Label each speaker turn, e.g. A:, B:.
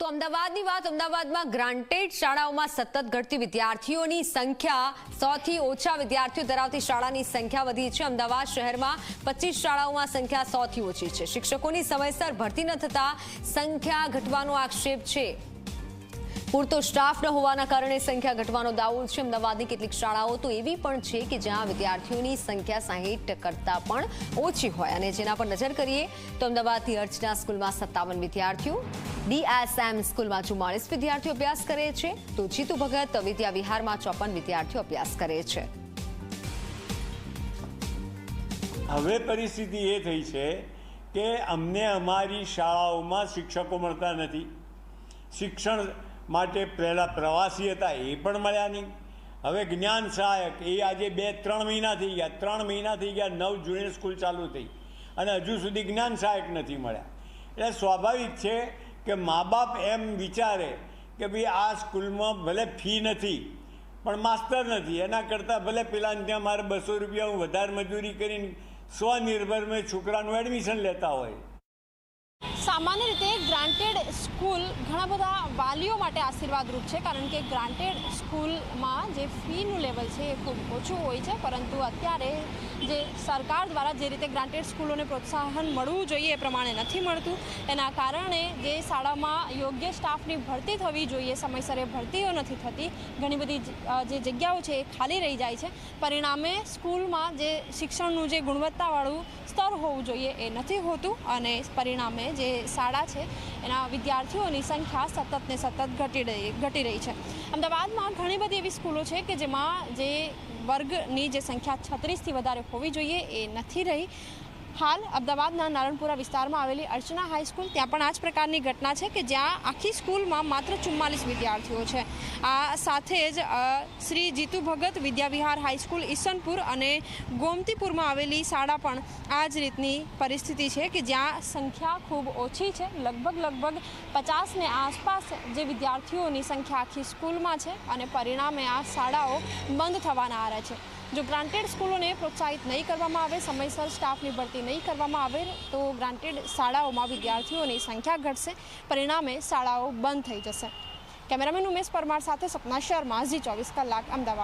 A: તો અમદાવાદની વાત અમદાવાદમાં ગ્રાન્ટેડ શાળાઓમાં સતત ઘટતી વિદ્યાર્થીઓની સંખ્યા 100 થી ઓછા વિદ્યાર્થીઓ ધરાવતી શાળાની સંખ્યા વધી છે। અમદાવાદ શહેરમાં 25 શાળાઓમાં સંખ્યા 100 થી ઓછી છે। શિક્ષકોની સમયસર ભરતી ન થતા સંખ્યા ઘટવાનો આક્ષેપ છે। પૂરતો સ્ટાફ ન હોવાના કારણે સંખ્યા ઘટવાનો દાવો છે। અમદાવાદની કેટલીક શાળાઓ તો એવી પણ છે કે જ્યાં વિદ્યાર્થીઓની સંખ્યા 60 કરતાં પણ ઓછી હોય। અને જેના પર નજર કરીએ તો અમદાવાદની અર્ચના સ્કૂલમાં 57 વિદ્યાર્થીઓ, DSM સ્કૂલમાં 44 વિદ્યાર્થીઓ અભ્યાસ કરે છે, તો જીતુ ભગત વિદ્યા વિહારમાં 54 વિદ્યાર્થીઓ અભ્યાસ કરે છે।
B: હવે પરિસ્થિતિ એ થઈ છે કે અમને અમારી શાળાઓમાં શિક્ષકો મળતા નથી। શિક્ષણ માટે પહેલાં પ્રવાસી હતા એ પણ મળ્યા નહીં। હવે જ્ઞાન સહાયક એ આજે 2-3 મહિના થઈ ગયા, 3 મહિના થઈ ગયા, 9 જૂને સ્કૂલ ચાલુ થઈ અને હજુ સુધી જ્ઞાન સહાયક નથી મળ્યા। એટલે સ્વાભાવિક છે કે મા બાપ એમ વિચારે કે ભાઈ આ સ્કૂલમાં ભલે ફી નથી પણ માસ્તર નથી, એના કરતાં ભલે પેલાને ત્યાં મારે 200 રૂપિયા હું વધારે મજૂરી કરીને સ્વનિર્ભર મેં છોકરાનું એડમિશન લેતા હોય।
C: सामान्य रीते ग्रांटेड स्कूल घणा बधा वालीओ माटे आशीर्वादरूप है, कारण के ग्रांटेड स्कूल में जे फीनु लेवल है खूब ओछुं होय छे, परंतु अत्यारे जे सरकार द्वारा जे रीते ग्रांटेड स्कूलों ने प्रोत्साहन मळवुं जोईए ए प्रमाणे नथी मळतुं। एना कारणे जे शाळामां योग्य स्टाफनी भरती थवी जोईए समयसर भरतीओ नथी थती। घणी बधी जे जग्याओ छे खाली रही जाय छे। परिणामे स्कूलमां जे शिक्षणनुं जे गुणवत्तावाळुं स्तर होवुं जोईए ए नथी होतुं અને પરિણામે જે શાળા છે એના વિદ્યાર્થીઓની સંખ્યા સતત ને સતત ઘટી રહી છે। અમદાવાદમાં ઘણી બધી એવી સ્કૂલો છે કે જેમાં જે વર્ગની જે સંખ્યા 36થી વધારે હોવી જોઈએ એ નથી રહી। हाल अमदावादना नारणपुरा विस्तार में आवेली अर्चना हाईस्कूल त्या पण आ ज प्रकारनी घटना है कि ज्यां आखी स्कूल में मात्र 44 विद्यार्थीओ छे। आ साथे ज श्री जीतू भगत विद्या विहार हाईस्कूल ईसनपुर अने गोमतीपुर में आवेली शाळा पण आ ज रीतनी परिस्थिति है कि ज्यां संख्या खूब ओछी है। लगभग 50 ने आसपास जे विद्यार्थीओनी संख्या आखी स्कूल में है और परिणामे आ शाळाओ बंद थवाना आरे छे। जो ग्रांटेड स्कूलों ने प्रोत्साहित नहीं करवामां आवे, समयसर स्टाफनी भरती नहीं करवामां आवे तो ग्रांटेड शाळाओं में विद्यार्थीओनी संख्या घटशे, परिणामे शाळाओ बंद थई जशे। कैमरामेन उमेश परमार साथे सपना शर्मा, जी 24 कलाक, अमदावाद।